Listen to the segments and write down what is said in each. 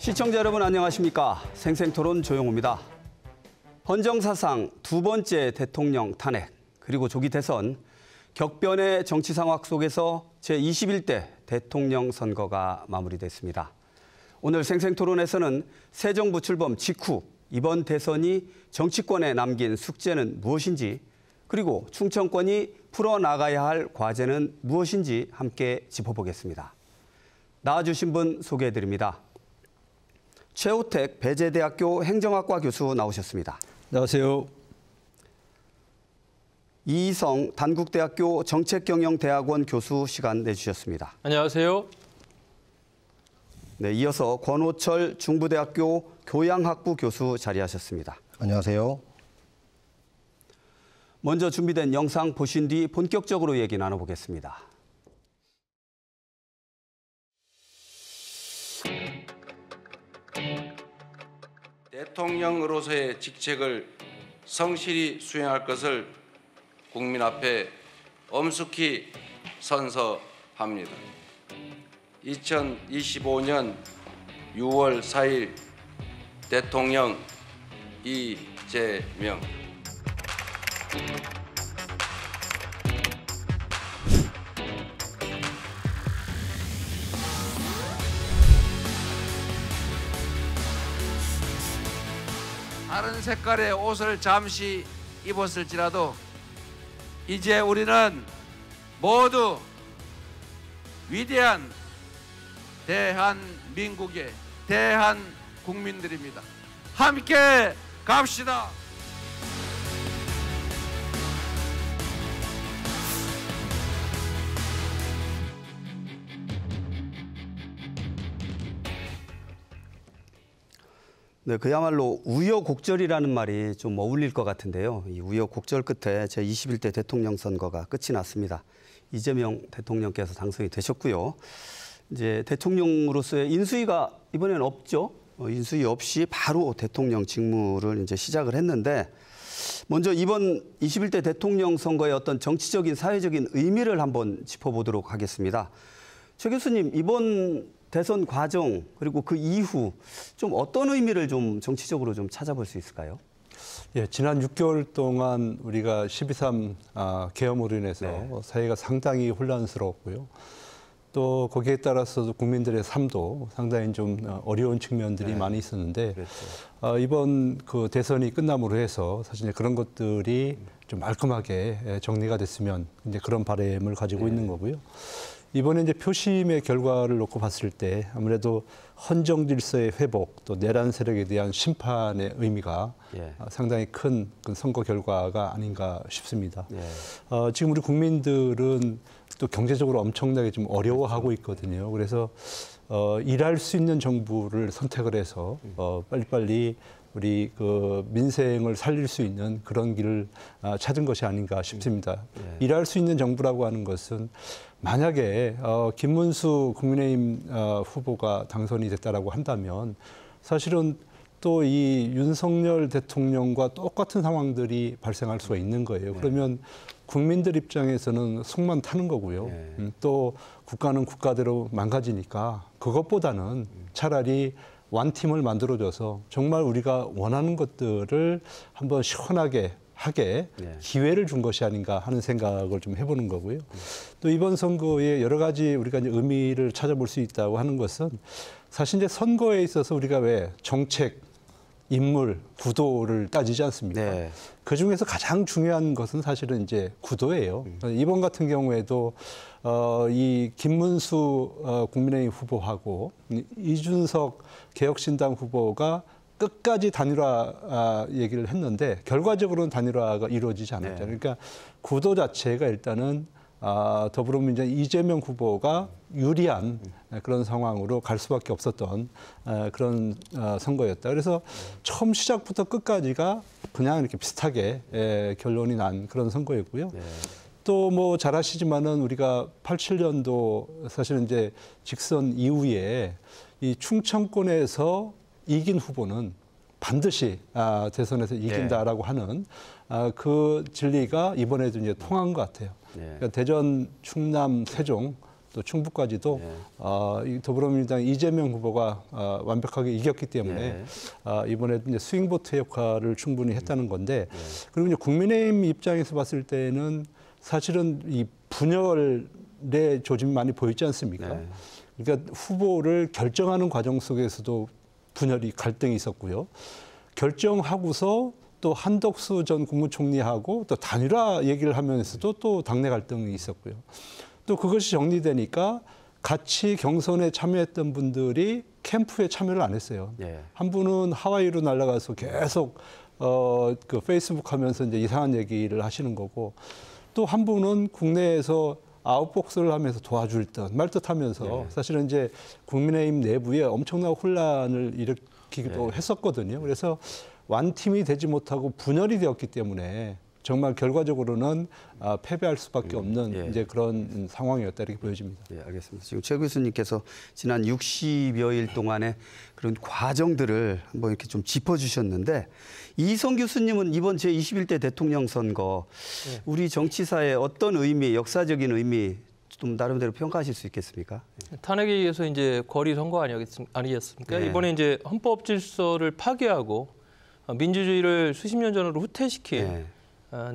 시청자 여러분 안녕하십니까? 생생토론 조용호입니다. 헌정사상 두 번째 대통령 탄핵 그리고 조기 대선, 격변의 정치 상황 속에서 제21대 대통령 선거가 마무리됐습니다. 오늘 생생토론에서는 새 정부 출범 직후 이번 대선이 정치권에 남긴 숙제는 무엇인지, 그리고 충청권이 풀어나가야 할 과제는 무엇인지 함께 짚어보겠습니다. 나와주신 분 소개해드립니다. 최호택 배재대학교 행정학과 교수 나오셨습니다. 안녕하세요. 이희성 단국대학교 정책경영대학원 교수 시간 내주셨습니다. 안녕하세요. 네, 이어서 권호철 중부대학교 교양학부 교수 자리하셨습니다. 안녕하세요. 먼저 준비된 영상 보신 뒤 본격적으로 얘기 나눠보겠습니다. 대통령으로서의 직책을 성실히 수행할 것을 국민 앞에 엄숙히 선서합니다. 2025년 6월 4일 대통령 이재명. 다른 색깔의 옷을 잠시 입었을지라도 이제 우리는 모두 위대한 대한민국의 대한국민들입니다. 함께 갑시다. 네, 그야말로 우여곡절이라는 말이 좀 어울릴 것 같은데요. 이 우여곡절 끝에 제21대 대통령 선거가 끝이 났습니다. 이재명 대통령께서 당선이 되셨고요. 이제 대통령으로서의 인수위가 이번에는 없죠. 인수위 없이 바로 대통령 직무를 이제 시작을 했는데, 먼저 이번 21대 대통령 선거의 어떤 정치적인 사회적인 의미를 한번 짚어보도록 하겠습니다. 최 교수님, 이번 대선 과정 그리고 그 이후 좀 어떤 의미를 좀 정치적으로 좀 찾아볼 수 있을까요? 예, 지난 6개월 동안 우리가 12.3 계엄으로 인해서 사회가 상당히 혼란스러웠고요. 또 거기에 따라서 국민들의 삶도 상당히 좀 어려운 측면들이 많이 있었는데, 그렇죠. 이번 그 대선이 끝남으로 해서 사실 그런 것들이 좀 말끔하게 정리가 됐으면 이제 그런 바람을 가지고 있는 거고요. 이번에 이제 표심의 결과를 놓고 봤을 때 아무래도 헌정 질서의 회복, 또 내란 세력에 대한 심판의 의미가 상당히 큰 선거 결과가 아닌가 싶습니다. 지금 우리 국민들은 또 경제적으로 엄청나게 좀 어려워하고 있거든요. 그래서 일할 수 있는 정부를 선택을 해서 빨리빨리 우리 그 민생을 살릴 수 있는 그런 길을 찾은 것이 아닌가 싶습니다. 일할 수 있는 정부라고 하는 것은 만약에 김문수 국민의힘 후보가 당선이 됐다라고 한다면 사실은 또 이 윤석열 대통령과 똑같은 상황들이 발생할 수가 있는 거예요. 그러면 국민들 입장에서는 속만 타는 거고요. 또 국가는 국가대로 망가지니까 그것보다는 차라리 완팀을 만들어줘서 정말 우리가 원하는 것들을 한번 시원하게 하게 기회를 준 것이 아닌가 하는 생각을 좀 해보는 거고요. 또 이번 선거에 여러 가지 우리가 이제 의미를 찾아볼 수 있다고 하는 것은 사실 이제 선거에 있어서 우리가 왜 정책, 인물, 구도를 따지지 않습니까? 그 중에서 가장 중요한 것은 사실은 이제 구도예요. 이번 같은 경우에도 이 김문수 국민의힘 후보하고 이준석 개혁신당 후보가 끝까지 단일화 얘기를 했는데 결과적으로는 단일화가 이루어지지 않았잖아요. 그러니까 구도 자체가 일단은 더불어민주당 이재명 후보가 유리한 그런 상황으로 갈 수밖에 없었던 그런 선거였다. 그래서 처음 시작부터 끝까지가 그냥 이렇게 비슷하게 결론이 난 그런 선거였고요. 또 뭐 잘 아시지만은 우리가 87년도 사실은 이제 직선 이후에 이 충청권에서 이긴 후보는 반드시 대선에서 이긴다라고 하는 그 진리가 이번에도 이제 통한 것 같아요. 그러니까 대전, 충남, 세종 또 충북까지도 이 더불어민주당 이재명 후보가 완벽하게 이겼기 때문에 이번에 이제 스윙보트 역할을 충분히 했다는 건데 그리고 이제 국민의힘 입장에서 봤을 때는 사실은 이 분열의 조짐이 많이 보이지 않습니까? 그러니까 후보를 결정하는 과정 속에서도 분열이 갈등이 있었고요. 결정하고서 또 한덕수 전 국무총리하고 또 단일화 얘기를 하면서도 또 당내 갈등이 있었고요. 또 그것이 정리되니까 같이 경선에 참여했던 분들이 캠프에 참여를 안 했어요. 한 분은 하와이로 날아가서 계속 그 페이스북 하면서 이제 이상한 얘기를 하시는 거고 또 한 분은 국내에서 아웃복스를 하면서 도와줄 듯 말 듯 하면서 사실은 이제 국민의힘 내부에 엄청난 혼란을 일으키기도 했었거든요. 그래서 완팀이 되지 못하고 분열이 되었기 때문에 정말 결과적으로는 패배할 수밖에 없는 이제 그런 상황이었다 이렇게 보여집니다. 예, 알겠습니다. 지금 최 교수님께서 지난 60여일 동안의 그런 과정들을 한번 이렇게 좀 짚어주셨는데 이성 교수님은 이번 제21대 대통령 선거 우리 정치사에 어떤 의미, 역사적인 의미 좀 나름대로 평가하실 수 있겠습니까? 탄핵에 의해서 이제 거리 선거 아니겠습니까? 이번에 이제 헌법 질서를 파괴하고 민주주의를 수십 년 전으로 후퇴시킨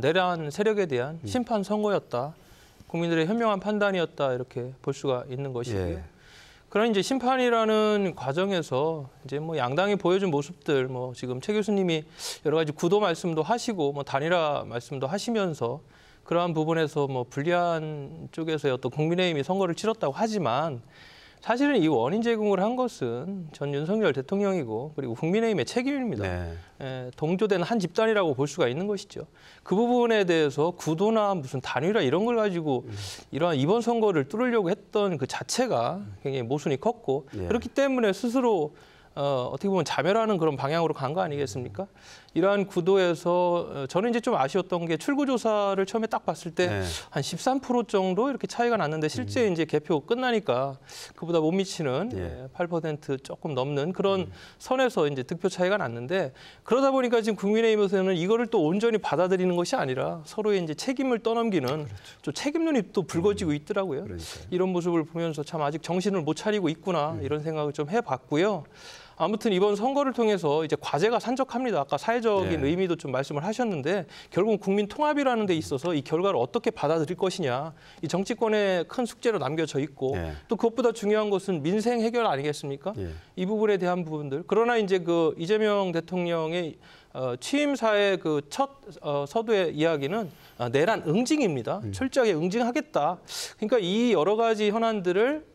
내란 세력에 대한 심판 선거였다. 국민들의 현명한 판단이었다 이렇게 볼 수가 있는 것이고요. 그런 이제 심판이라는 과정에서 이제 뭐 양당이 보여준 모습들, 뭐 지금 최 교수님이 여러 가지 구도 말씀도 하시고 뭐 단일화 말씀도 하시면서 그러한 부분에서 뭐 불리한 쪽에서의 어떤 국민의힘이 선거를 치렀다고 하지만 사실은 이 원인 제공을 한 것은 전 윤석열 대통령이고 그리고 국민의힘의 책임입니다. 동조된 한 집단이라고 볼 수가 있는 것이죠. 그 부분에 대해서 구도나 무슨 단일화 이런 걸 가지고 이러한 이번 선거를 뚫으려고 했던 그 자체가 굉장히 모순이 컸고 그렇기 때문에 스스로 어떻게 보면 자멸하는 그런 방향으로 간 거 아니겠습니까? 이러한 구도에서 저는 이제 좀 아쉬웠던 게 출구조사를 처음에 딱 봤을 때 한 13% 정도 이렇게 차이가 났는데 실제 이제 개표 끝나니까 그보다 못 미치는 8% 조금 넘는 그런 선에서 이제 득표 차이가 났는데 그러다 보니까 지금 국민의힘에서는 이거를 또 온전히 받아들이는 것이 아니라 서로의 이제 책임을 떠넘기는 좀 책임론이 또 붉어지고 있더라고요. 이런 모습을 보면서 참 아직 정신을 못 차리고 있구나 이런 생각을 좀 해봤고요. 아무튼 이번 선거를 통해서 이제 과제가 산적합니다. 아까 사회적인 의미도 좀 말씀을 하셨는데 결국 국민 통합이라는 데 있어서 이 결과를 어떻게 받아들일 것이냐. 이 정치권의 큰 숙제로 남겨져 있고 또 그것보다 중요한 것은 민생 해결 아니겠습니까? 이 부분에 대한 부분들. 그러나 이제 그 이재명 대통령의 취임사의 그 첫 서두의 이야기는 내란 응징입니다. 철저하게 응징하겠다. 그러니까 이 여러 가지 현안들을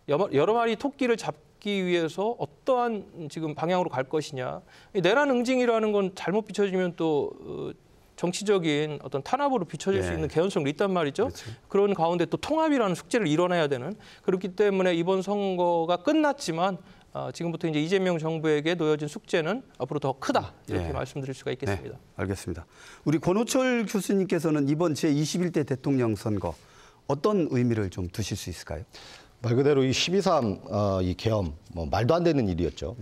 여러 마리 토끼를 잡기 위해서 어떠한 지금 방향으로 갈 것이냐. 내란 응징이라는 건 잘못 비춰지면 또 정치적인 어떤 탄압으로 비춰질 수 있는 개연성도 있단 말이죠. 그런 가운데 또 통합이라는 숙제를 이뤄내야 되는 그렇기 때문에 이번 선거가 끝났지만 지금부터 이제 이재명 정부에게 놓여진 숙제는 앞으로 더 크다 이렇게 말씀드릴 수가 있겠습니다. 알겠습니다. 우리 권호철 교수님께서는 이번 제21대 대통령 선거 어떤 의미를 좀 두실 수 있을까요? 말 그대로 이 12.3 이 계엄 말도 안 되는 일이었죠.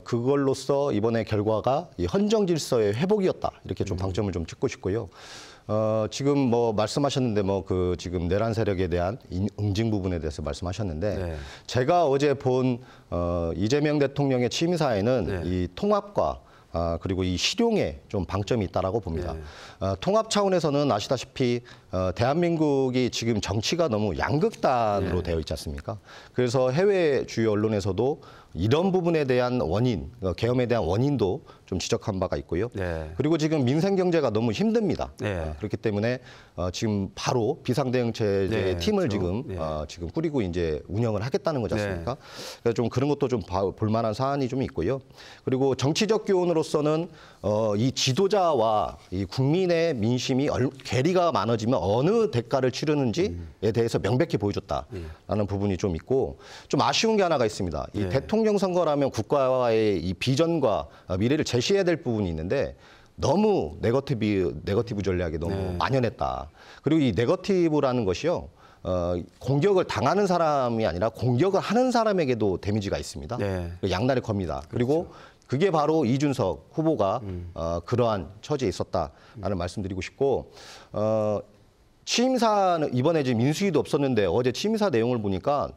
그걸로써 이번에 결과가 이 헌정 질서의 회복이었다 이렇게 좀 방점을 좀 찍고 싶고요. 지금 뭐 말씀하셨는데 뭐 그 지금 내란 세력에 대한 응징 부분에 대해서 말씀하셨는데 제가 어제 본 이재명 대통령의 취임사에는 이 통합과 그리고 이 실용에 좀 방점이 있다라고 봅니다. 통합 차원에서는 아시다시피 대한민국이 지금 정치가 너무 양극단으로 되어 있지 않습니까? 그래서 해외 주요 언론에서도 이런 부분에 대한 원인, 계엄에 대한 원인도 좀 지적한 바가 있고요. 그리고 지금 민생 경제가 너무 힘듭니다. 그렇기 때문에 지금 바로 비상대응체제 팀을 지금 지금 꾸리고 이제 운영을 하겠다는 거지 않습니까? 그래서 좀 그런 것도 좀 볼만한 사안이 좀 있고요. 그리고 정치적 교훈으로서는 이 지도자와 이 국민의 민심이 괴리가 많아지면 어느 대가를 치르는지에 대해서 명백히 보여줬다라는 부분이 좀 있고 좀 아쉬운 게 하나가 있습니다. 이 대통령 선거라면 국가와의 이 비전과 미래를 제시해야 될 부분이 있는데 너무 네거티브 전략이 너무 만연했다. 그리고 이 네거티브라는 것이요. 공격을 당하는 사람이 아니라 공격을 하는 사람에게도 데미지가 있습니다. 양날의 겁니다. 그리고 그게 바로 이준석 후보가 그러한 처지에 있었다라는 말씀드리고 싶고 취임사는 이번에 지금 인수위도 없었는데 어제 취임사 내용을 보니까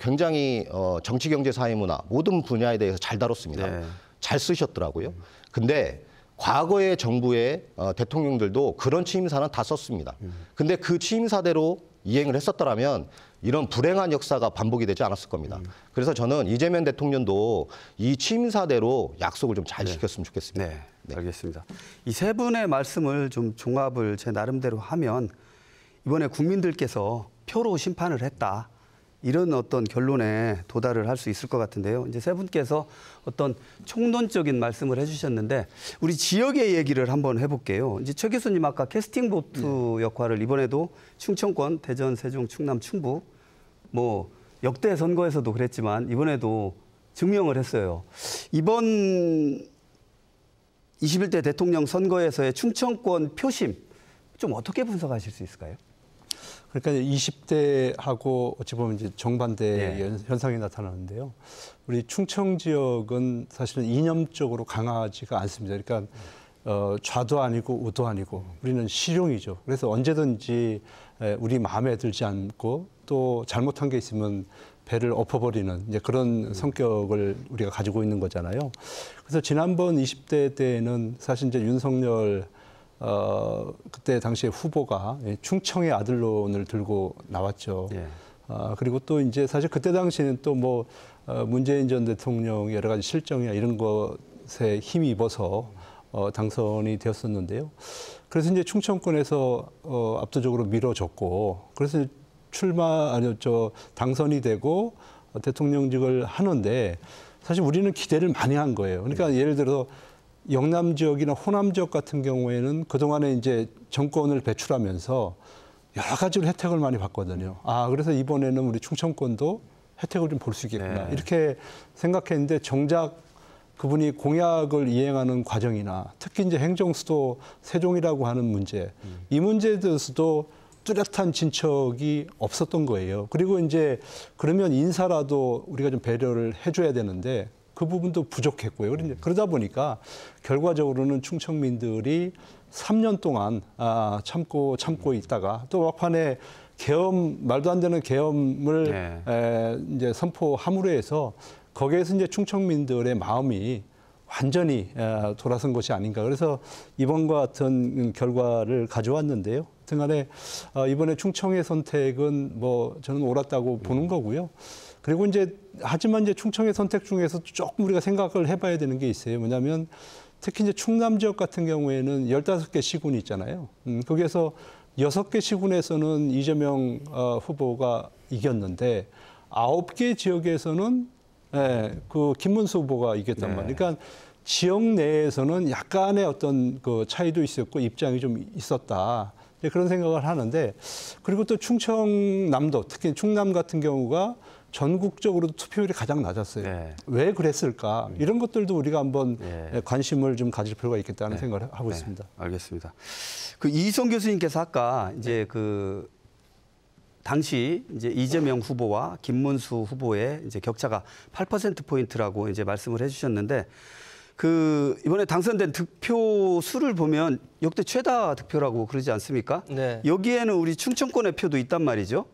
굉장히 정치, 경제, 사회, 문화 모든 분야에 대해서 잘 다뤘습니다. 네. 잘 쓰셨더라고요. 근데 과거의 정부의 대통령들도 그런 취임사는 다 썼습니다. 근데 그 취임사대로 이행을 했었더라면 이런 불행한 역사가 반복이 되지 않았을 겁니다. 그래서 저는 이재명 대통령도 이 취임사대로 약속을 좀 잘 지켰으면 좋겠습니다. 네, 알겠습니다. 이 세 분의 말씀을 좀 종합을 제 나름대로 하면 이번에 국민들께서 표로 심판을 했다. 이런 어떤 결론에 도달을 할 수 있을 것 같은데요. 이제 세 분께서 어떤 총론적인 말씀을 해주셨는데 우리 지역의 얘기를 한번 해볼게요. 이제 최 교수님 아까 캐스팅 보트 역할을 이번에도 충청권, 대전, 세종, 충남, 충북 뭐 역대 선거에서도 그랬지만 이번에도 증명을 했어요. 이번 21대 대통령 선거에서의 충청권 표심 좀 어떻게 분석하실 수 있을까요? 그러니까 20대하고 어찌 보면 이제 정반대의 현상이 나타나는데요. 우리 충청 지역은 사실은 이념적으로 강하지가 않습니다. 그러니까 좌도 아니고 우도 아니고 우리는 실용이죠. 그래서 언제든지 우리 마음에 들지 않고 또 잘못한 게 있으면 배를 엎어버리는 이제 그런 성격을 우리가 가지고 있는 거잖아요. 그래서 지난번 20대 때는 사실 이제 윤석열 그때 당시에 후보가 충청의 아들론을 들고 나왔죠. 그리고 또 이제 사실 그때 당시에는 또 뭐 문재인 전 대통령의 여러 가지 실정이나 이런 것에 힘이 입어서 당선이 되었었는데요. 그래서 이제 충청권에서 압도적으로 밀어줬고, 그래서 당선이 되고 대통령직을 하는데 사실 우리는 기대를 많이 한 거예요. 그러니까 예를 들어 영남 지역이나 호남 지역 같은 경우에는 그동안에 이제 정권을 배출하면서 여러 가지로 혜택을 많이 받거든요. 그래서 이번에는 우리 충청권도 혜택을 좀 볼 수 있겠구나. 이렇게 생각했는데 정작 그분이 공약을 이행하는 과정이나 특히 이제 행정수도 세종이라고 하는 문제, 이 문제에 대해서도 뚜렷한 진척이 없었던 거예요. 그리고 이제 그러면 인사라도 우리가 좀 배려를 해줘야 되는데 그 부분도 부족했고요. 그러다 보니까 결과적으로는 충청민들이 3년 동안 참고 있다가 또 막판에 말도 안 되는 계엄을 이제 선포함으로 해서 거기에서 이제 충청민들의 마음이 완전히 돌아선 것이 아닌가. 그래서 이번과 같은 결과를 가져왔는데요. 하여튼간에 이번에 충청의 선택은 뭐 저는 옳았다고 보는 거고요. 그리고 하지만 이제 충청의 선택 중에서 조금 우리가 생각을 해봐야 되는 게 있어요. 뭐냐면 특히 이제 충남 지역 같은 경우에는 15개 시군이 있잖아요. 거기에서 6개 시군에서는 이재명 후보가 이겼는데 9개 지역에서는 그 김문수 후보가 이겼단 말이에요. 그러니까 지역 내에서는 약간의 어떤 그 차이도 있었고 입장이 좀 있었다. 그런 생각을 하는데, 그리고 또 충청남도, 특히 충남 같은 경우가 전국적으로 투표율이 가장 낮았어요. 왜 그랬을까? 이런 것들도 우리가 한번 관심을 좀 가질 필요가 있겠다는 생각을 하고 있습니다. 알겠습니다. 그 이희성 교수님께서 아까 이제 당시 이제 이재명 후보와 김문수 후보의 이제 격차가 8%포인트라고 이제 말씀을 해주셨는데, 이번에 당선된 득표 수를 보면 역대 최다 득표라고 그러지 않습니까? 네. 여기에는 우리 충청권의 표도 있단 말이죠.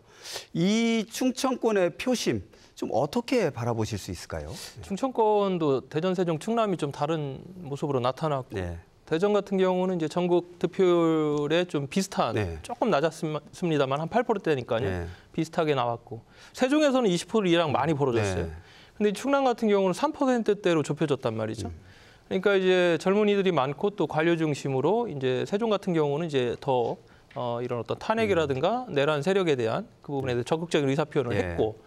이 충청권의 표심 좀 어떻게 바라보실 수 있을까요? 충청권도 대전, 세종, 충남이 좀 다른 모습으로 나타났고 대전 같은 경우는 이제 전국 득표율에 좀 비슷한 조금 낮았습니다만 한 8%대니까요. 비슷하게 나왔고 세종에서는 20% 이랑 많이 벌어졌어요. 근데 충남 같은 경우는 3%대로 좁혀졌단 말이죠. 그러니까 이제 젊은이들이 많고 또 관료 중심으로 이제 세종 같은 경우는 이제 더 이런 어떤 탄핵이라든가 내란 세력에 대한 그 부분에 대해서 적극적인 의사 표현을 했고,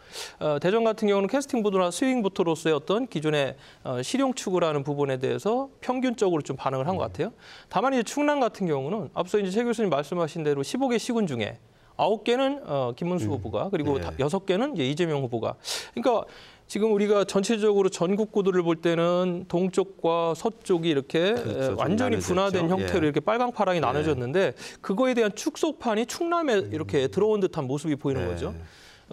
대전 같은 경우는 캐스팅 보트나 스윙 보트로서의 어떤 기존의 실용 추구라는 부분에 대해서 평균적으로 좀 반응을 한 것 같아요. 다만 이제 충남 같은 경우는 앞서 이제 최 교수님 말씀하신 대로 15개 시군 중에 9개는 김문수 후보가, 그리고 6개는 이제 이재명 후보가. 그러니까 지금 우리가 전체적으로 전국 구도를 볼 때는 동쪽과 서쪽이 이렇게 완전히 분화된 형태로 이렇게 빨강 파랑이 나눠졌는데, 그거에 대한 축소판이 충남에 이렇게 들어온 듯한 모습이 보이는 거죠.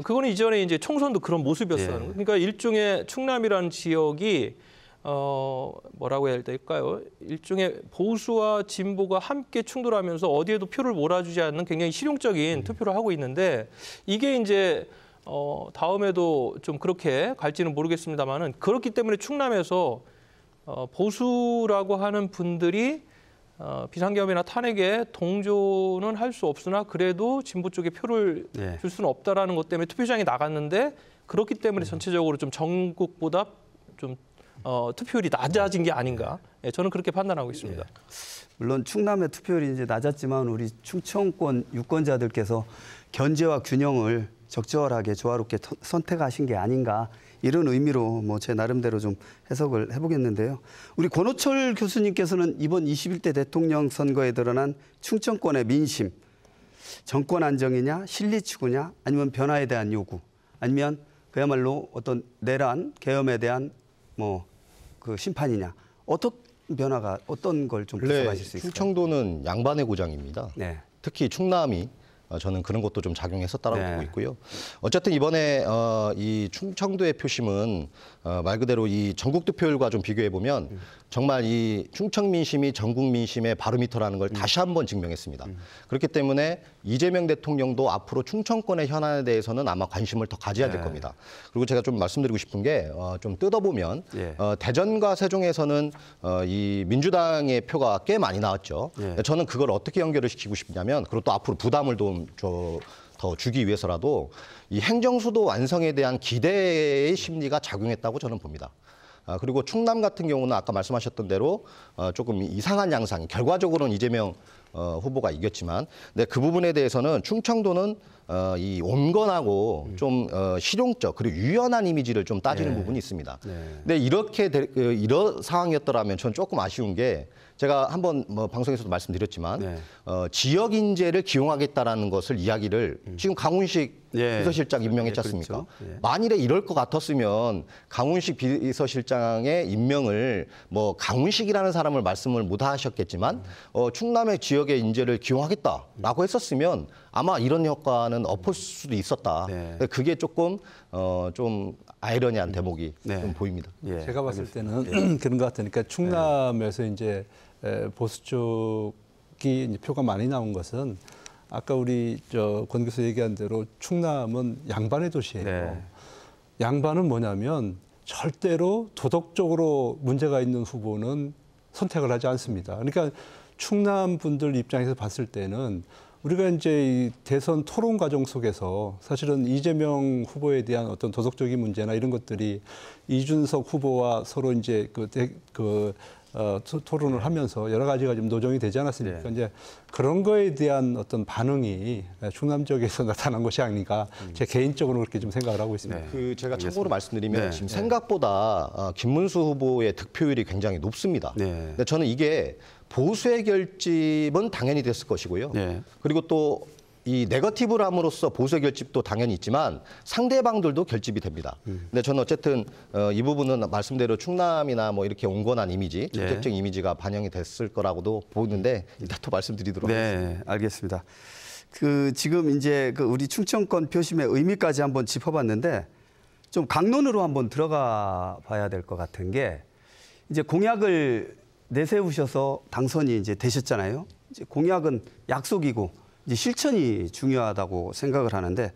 그거는 이전에 이제 총선도 그런 모습이었어요. 그러니까 일종의 충남이라는 지역이 뭐라고 해야 될까요? 일종의 보수와 진보가 함께 충돌하면서 어디에도 표를 몰아주지 않는 굉장히 실용적인 투표를 하고 있는데 이게 이제 다음에도 좀 그렇게 갈지는 모르겠습니다만은 그렇기 때문에 충남에서 보수라고 하는 분들이 비상계엄이나 탄핵에 동조는 할 수 없으나 그래도 진보 쪽에 표를 줄 수는 없다라는 것 때문에 투표장에 나갔는데 그렇기 때문에 전체적으로 좀 전국보다 좀 투표율이 낮아진 게 아닌가. 예, 저는 그렇게 판단하고 있습니다. 물론 충남의 투표율이 이제 낮았지만 우리 충청권 유권자들께서 견제와 균형을 적절하게 조화롭게 선택하신 게 아닌가 이런 의미로 뭐 제 나름대로 좀 해석을 해보겠는데요. 우리 권호철 교수님께서는 이번 21대 대통령 선거에 드러난 충청권의 민심, 정권 안정이냐, 실리 추구냐, 아니면 변화에 대한 요구, 아니면 그야말로 어떤 내란, 계엄에 대한 뭐 그 심판이냐, 어떤 변화가 어떤 걸 좀 분석하실 수 있을까요? 충청도는 양반의 고장입니다. 네. 특히 충남이 저는 그런 것도 좀 작용했었다라고 보고 있고요. 어쨌든 이번에 이 충청도의 표심은 말 그대로 이 전국 득표율과 좀 비교해 보면 정말 이 충청 민심이 전국 민심의 바로미터라는 걸 다시 한번 증명했습니다. 그렇기 때문에 이재명 대통령도 앞으로 충청권의 현안에 대해서는 아마 관심을 더 가져야 될 겁니다. 그리고 제가 좀 말씀드리고 싶은 게 좀 뜯어보면 대전과 세종에서는 이 민주당의 표가 꽤 많이 나왔죠. 저는 그걸 어떻게 연결을 시키고 싶냐면 그리고 또 앞으로 부담을 좀 더 주기 위해서라도 이 행정수도 완성에 대한 기대의 심리가 작용했다고 저는 봅니다. 그리고 충남 같은 경우는 아까 말씀하셨던 대로 조금 이상한 양상, 결과적으로는 이재명 후보가 이겼지만, 근데 그 부분에 대해서는 충청도는 이 온건하고 좀 실용적 그리고 유연한 이미지를 좀 따지는 부분이 있습니다. 근데 이런 상황이었더라면 저는 조금 아쉬운 게 제가 한번 뭐 방송에서도 말씀드렸지만 지역 인재를 기용하겠다라는 것을 이야기를 지금 강훈식 비서실장 임명했지 않습니까? 그렇죠. 만일에 이럴 것 같았으면 강훈식 비서실장의 임명을 뭐 강훈식이라는 사람을 말씀을 못 하셨겠지만 충남의 지역의 인재를 기용하겠다라고 했었으면 아마 이런 효과는 엎을 수도 있었다. 그게 조금 좀 아이러니한 대목이 좀 보입니다. 제가 봤을 때는 그런 것 같으니까 충남에서 이제 보수 쪽이 이제 표가 많이 나온 것은 아까 우리 권 교수 얘기한 대로 충남은 양반의 도시예요. 양반은 뭐냐면 절대로 도덕적으로 문제가 있는 후보는 선택을 하지 않습니다. 그러니까 충남 분들 입장에서 봤을 때는 우리가 이제 이 대선 토론 과정 속에서 사실은 이재명 후보에 대한 어떤 도덕적인 문제나 이런 것들이 이준석 후보와 서로 이제 토론을 하면서 여러 가지가 좀 노정이 되지 않았습니까? 이제 그런 거에 대한 어떤 반응이 충남 지역에서 나타난 것이 아닌가 제 개인적으로 그렇게 좀 생각을 하고 있습니다. 제가 참고로 말씀드리면 지금 생각보다 김문수 후보의 득표율이 굉장히 높습니다. 근데 저는 이게 보수의 결집은 당연히 됐을 것이고요. 그리고 또 이 네거티브함으로써 보수의 결집도 당연히 있지만 상대방들도 결집이 됩니다. 근데 저는 어쨌든 이 부분은 말씀대로 충남이나 뭐 이렇게 온건한 이미지, 정책적 이미지가 반영이 됐을 거라고도 보는데 이따 또 말씀드리도록 하겠습니다. 네, 알겠습니다. 지금 이제 우리 충청권 표심의 의미까지 한번 짚어봤는데 좀 강론으로 한번 들어가 봐야 될 것 같은 게 이제 공약을 내세우셔서 당선이 이제 되셨잖아요. 이제 공약은 약속이고 이제 실천이 중요하다고 생각을 하는데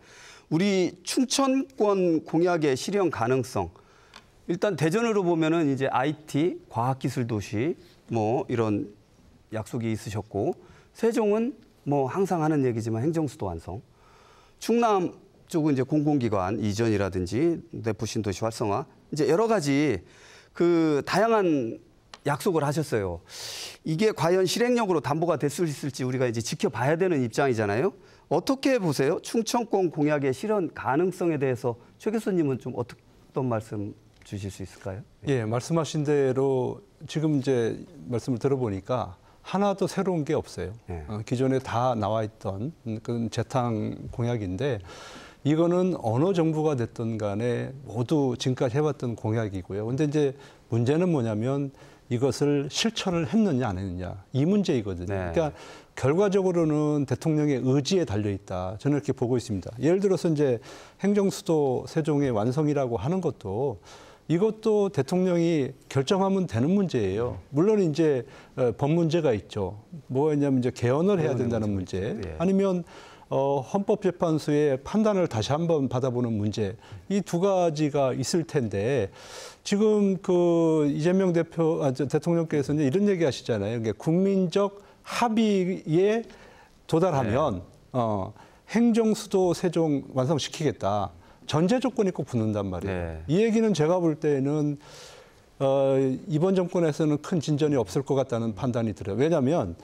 우리 충청권 공약의 실현 가능성 일단 대전으로 보면은 이제 IT 과학기술 도시 뭐 이런 약속이 있으셨고 세종은 뭐 항상 하는 얘기지만 행정수도 완성 충남 쪽은 이제 공공기관 이전이라든지 내부 신도시 활성화 이제 여러 가지 다양한 약속을 하셨어요. 이게 과연 실행력으로 담보가 될 수 있을지 우리가 이제 지켜봐야 되는 입장이잖아요. 어떻게 보세요? 충청권 공약의 실현 가능성에 대해서 최 교수님은 좀 어떤 말씀 주실 수 있을까요? 예, 말씀하신 대로 지금 이제 말씀을 들어보니까 하나도 새로운 게 없어요. 기존에 다 나와 있던 그런 재탕 공약인데 이거는 어느 정부가 됐든 간에 모두 지금까지 해왔던 공약이고요. 근데 이제 문제는 뭐냐면 이것을 실천을 했느냐 안 했느냐 이 문제이거든요. 그러니까 결과적으로는 대통령의 의지에 달려 있다. 저는 이렇게 보고 있습니다. 예를 들어서 이제 행정수도 세종의 완성이라고 하는 것도 이것도 대통령이 결정하면 되는 문제예요. 물론 이제 법 문제가 있죠. 뭐냐면 이제 개헌을 해야 된다는 문제, 아니면 헌법재판소의 판단을 다시 한번 받아보는 문제, 이 두 가지가 있을 텐데 지금 그 이재명 대통령께서는 이런 얘기하시잖아요. 그러니까 국민적 합의에 도달하면 행정수도 세종 완성시키겠다. 전제 조건이 꼭 붙는단 말이에요. 이 얘기는 제가 볼 때는 이번 정권에서는 큰 진전이 없을 것 같다는 판단이 들어요. 왜냐하면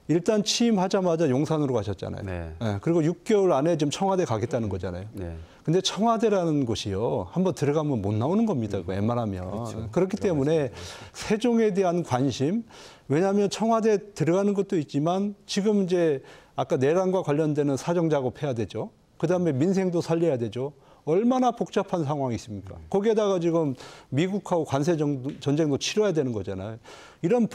일단 취임하자마자 용산으로 가셨잖아요. 그리고 6개월 안에 지금 청와대 가겠다는 거잖아요. 근데 청와대라는 곳이요, 한번 들어가면 못 나오는 겁니다. 웬만하면. 그렇죠. 그렇기 때문에 세종에 대한 관심, 왜냐하면 청와대 들어가는 것도 있지만 지금 이제 아까 내란과 관련되는 사정 작업해야 되죠. 그다음에 민생도 살려야 되죠. 얼마나 복잡한 상황이 있습니까? 거기에다가 지금 미국하고 관세 전쟁도 치러야 되는 거잖아요. 이런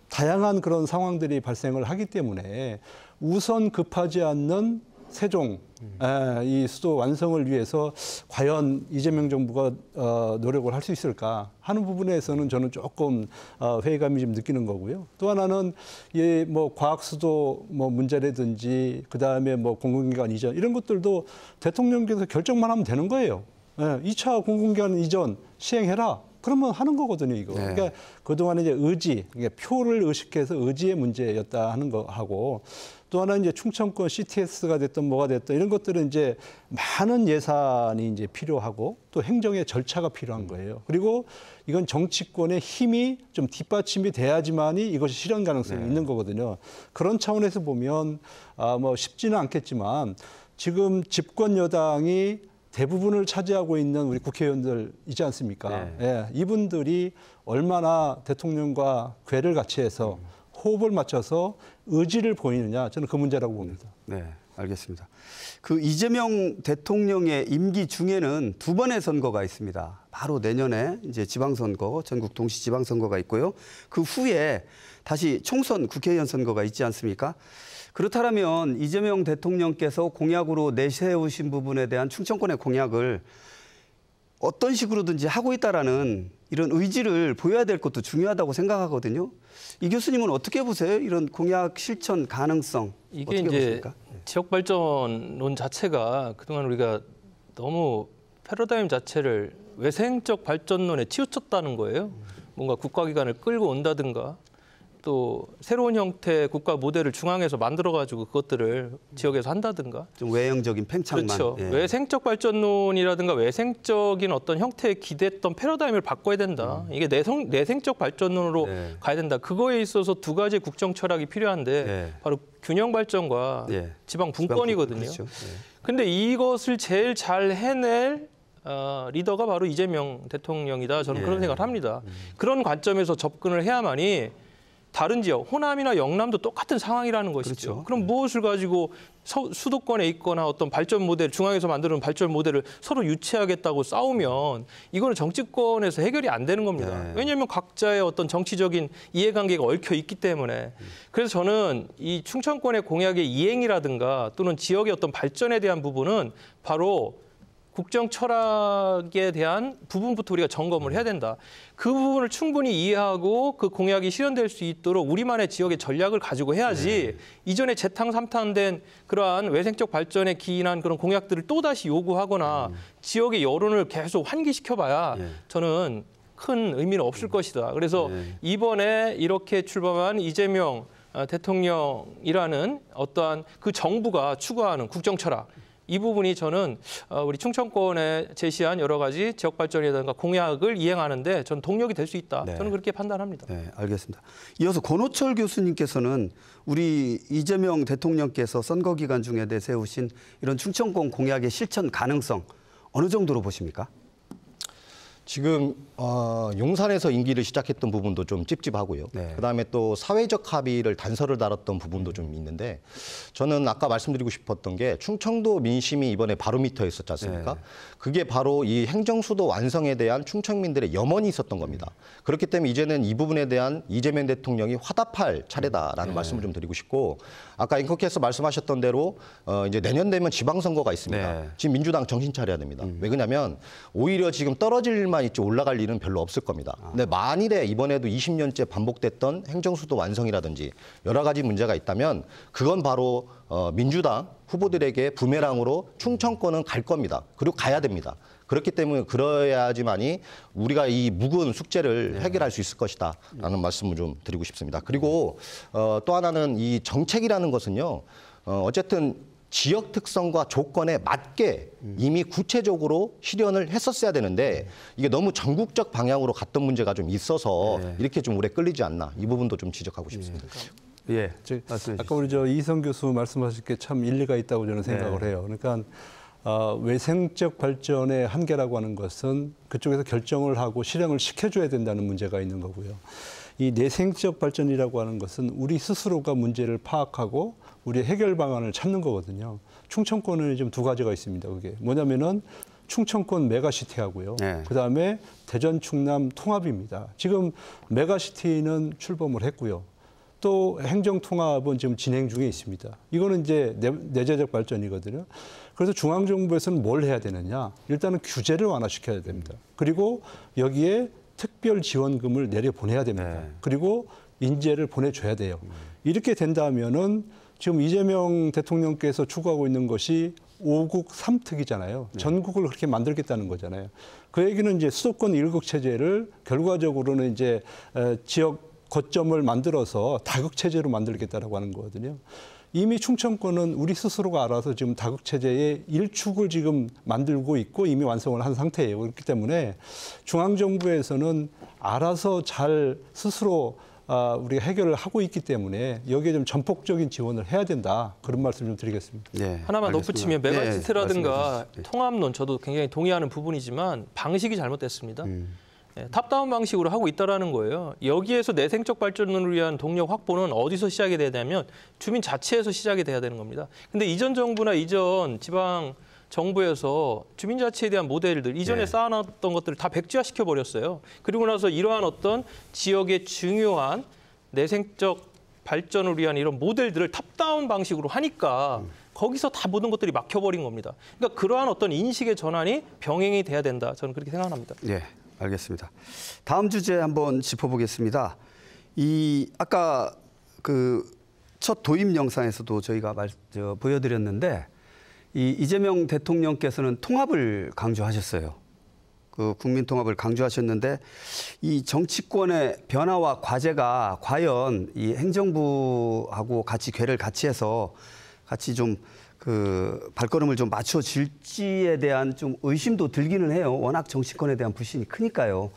다양한 그런 상황들이 발생을 하기 때문에 우선 급하지 않는 세종, 이 수도 완성을 위해서 과연 이재명 정부가 노력을 할 수 있을까 하는 부분에서는 저는 조금 회의감이 좀 느끼는 거고요. 또 하나는 뭐 과학 수도 뭐 문제라든지 그다음에 뭐 공공기관 이전 이런 것들도 대통령께서 결정만 하면 되는 거예요. 2차 공공기관 이전 시행해라. 그러면 하는 거거든요, 이거. 그러니까 그동안에 이제 그러니까 표를 의식해서 의지의 문제였다 하는 거 하고, 또 하나는 이제 충청권 CTS가 됐든 뭐가 됐든 이런 것들은 이제 많은 예산이 이제 필요하고 또 행정의 절차가 필요한 거예요. 그리고 이건 정치권의 힘이 좀 뒷받침이 돼야지만이 이것이 실현 가능성이 있는 거거든요. 그런 차원에서 보면 뭐 쉽지는 않겠지만 지금 집권 여당이 대부분을 차지하고 있는 우리 국회의원들 있지 않습니까? 이분들이 얼마나 대통령과 궤를 같이 해서 호흡을 맞춰서 의지를 보이느냐, 저는 그 문제라고 봅니다. 네, 알겠습니다. 그 이재명 대통령의 임기 중에는 두 번의 선거가 있습니다. 바로 내년에 이제 지방선거, 전국 동시 지방선거가 있고요. 그 후에 다시 총선 국회의원 선거가 있지 않습니까? 그렇다면 이재명 대통령께서 공약으로 내세우신 부분에 대한 충청권의 공약을 어떤 식으로든지 하고 있다라는 이런 의지를 보여야 될 것도 중요하다고 생각하거든요. 이 교수님은 어떻게 보세요? 이런 공약 실천 가능성 이게 어떻게 이제 보십니까? 지역 발전론 자체가 그동안 우리가 너무 패러다임 자체를 외생적 발전론에 치우쳤다는 거예요. 뭔가 국가기관을 끌고 온다든가 또 새로운 형태의 국가 모델을 중앙에서 만들어가지고 그것들을 지역에서 한다든가. 좀 외형적인 팽창만. 그렇죠. 예. 외생적 발전론이라든가 외생적인 어떤 형태에 기대했던 패러다임을 바꿔야 된다. 이게 내생적 발전론으로 가야 된다. 그거에 있어서 두 가지 국정 철학이 필요한데 바로 균형 발전과 지방 분권이거든요. 그런데 이것을 제일 잘 해낼 리더가 바로 이재명 대통령이다. 저는 그런 생각을 합니다. 그런 관점에서 접근을 해야만이 다른 지역, 호남이나 영남도 똑같은 상황이라는 것이죠. 그렇죠. 그럼 무엇을 가지고 수도권에 있거나 어떤 발전 모델, 중앙에서 만드는 발전 모델을 서로 유치하겠다고 싸우면 이거는 정치권에서 해결이 안 되는 겁니다. 왜냐하면 각자의 어떤 정치적인 이해관계가 얽혀 있기 때문에. 그래서 저는 이 충청권의 공약의 이행이라든가 또는 지역의 어떤 발전에 대한 부분은 바로 국정 철학에 대한 부분부터 우리가 점검을 해야 된다. 그 부분을 충분히 이해하고 그 공약이 실현될 수 있도록 우리만의 지역의 전략을 가지고 해야지 이전에 재탕 삼탕된 그러한 외생적 발전에 기인한 그런 공약들을 또다시 요구하거나 지역의 여론을 계속 환기시켜봐야 저는 큰 의미는 없을 것이다. 그래서 이번에 이렇게 출범한 이재명 대통령이라는 어떠한 그 정부가 추구하는 국정 철학, 이 부분이 저는 우리 충청권에 제시한 여러 가지 지역 발전이라든가 공약을 이행하는데 저는 동력이 될 수 있다. 저는 그렇게 판단합니다. 네, 알겠습니다. 이어서 권호철 교수님께서는 우리 이재명 대통령께서 선거 기간 중에 내세우신 이런 충청권 공약의 실천 가능성 어느 정도로 보십니까? 지금 용산에서 임기를 시작했던 부분도 좀 찝찝하고요. 그다음에 또 사회적 합의를 단서를 달았던 부분도 좀 있는데 저는 아까 말씀드리고 싶었던 게 충청도 민심이 이번에 바로미터에 있었지 않습니까? 그게 바로 이 행정수도 완성에 대한 충청민들의 염원이 있었던 겁니다. 그렇기 때문에 이제는 이 부분에 대한 이재명 대통령이 화답할 차례다라는 말씀을 좀 드리고 싶고, 아까 앵커께서 말씀하셨던 대로 이제 내년 되면 지방선거가 있습니다. 지금 민주당 정신 차려야 됩니다. 왜 그러냐면 오히려 지금 떨어질 수준만 있지 올라갈 일은 별로 없을 겁니다. 근데 만일에 이번에도 20년째 반복됐던 행정수도 완성이라든지 여러 가지 문제가 있다면 그건 바로 민주당 후보들에게 부메랑으로 충청권은 갈 겁니다. 그리고 가야 됩니다. 그렇기 때문에 그래야지만이 우리가 이 묵은 숙제를 해결할 수 있을 것이다라는 말씀을 좀 드리고 싶습니다. 그리고 또 하나는 이 정책이라는 것은요. 어쨌든 지역 특성과 조건에 맞게 이미 구체적으로 실현을 했었어야 되는데 이게 너무 전국적 방향으로 갔던 문제가 좀 있어서 이렇게 좀 오래 끌리지 않나 이 부분도 좀 지적하고 싶습니다. 예, 아까 우리 이희성 교수 말씀하실 게 참 일리가 있다고 저는 생각을 해요. 그러니까 외생적 발전의 한계라고 하는 것은 그쪽에서 결정을 하고 실행을 시켜줘야 된다는 문제가 있는 거고요. 이 내생적 발전이라고 하는 것은 우리 스스로가 문제를 파악하고 우리의 해결 방안을 찾는 거거든요. 충청권은 좀 두 가지가 있습니다. 그게 뭐냐면은 충청권 메가시티하고요. 그다음에 대전 충남 통합입니다. 지금 메가시티는 출범을 했고요. 또 행정통합은 지금 진행 중에 있습니다. 이거는 이제 내재적 발전이거든요. 그래서 중앙정부에서는 뭘 해야 되느냐. 일단은 규제를 완화시켜야 됩니다. 그리고 여기에 특별 지원금을 내려보내야 됩니다. 그리고 인재를 보내줘야 돼요. 이렇게 된다면은 지금 이재명 대통령께서 추구하고 있는 것이 5국 3특이잖아요. 전국을 그렇게 만들겠다는 거잖아요. 그 얘기는 이제 수도권 1국 체제를 결과적으로는 이제 지역 거점을 만들어서 다극 체제로 만들겠다라고 하는 거거든요. 이미 충청권은 우리 스스로가 알아서 지금 다극 체제의 일축을 지금 만들고 있고 이미 완성을 한 상태예요. 그렇기 때문에 중앙정부에서는 알아서 잘 스스로 우리가 해결을 하고 있기 때문에 여기에 좀 전폭적인 지원을 해야 된다. 그런 말씀 좀 드리겠습니다. 하나만 덧붙이면 메가시티라든가 통합론 저도 굉장히 동의하는 부분이지만 방식이 잘못됐습니다. 탑다운 방식으로 하고 있다라는 거예요. 여기에서 내생적 발전을 위한 동력 확보는 어디서 시작이 돼야 되냐면 주민 자체에서 시작이 돼야 되는 겁니다. 근데 이전 정부나 이전 지방 정부에서 주민 자치에 대한 모델들 이전에 쌓아놨던 것들을 다 백지화시켜 버렸어요. 그리고 나서 이러한 어떤 지역의 중요한 내생적 발전을 위한 이런 모델들을 탑다운 방식으로 하니까 거기서 다 모든 것들이 막혀버린 겁니다. 그러니까 그러한 어떤 인식의 전환이 병행이 돼야 된다. 저는 그렇게 생각합니다. 예, 알겠습니다. 다음 주제 한번 짚어보겠습니다. 아까 그 첫 도입 영상에서도 저희가 보여드렸는데 이재명 대통령께서는 통합을 강조하셨어요. 그 국민 통합을 강조하셨는데 이 정치권의 변화와 과제가 과연 이 행정부하고 같이 궤를 같이 해서 같이 좀 그 발걸음을 좀 맞춰질지에 대한 좀 의심도 들기는 해요. 워낙 정치권에 대한 불신이 크니까요.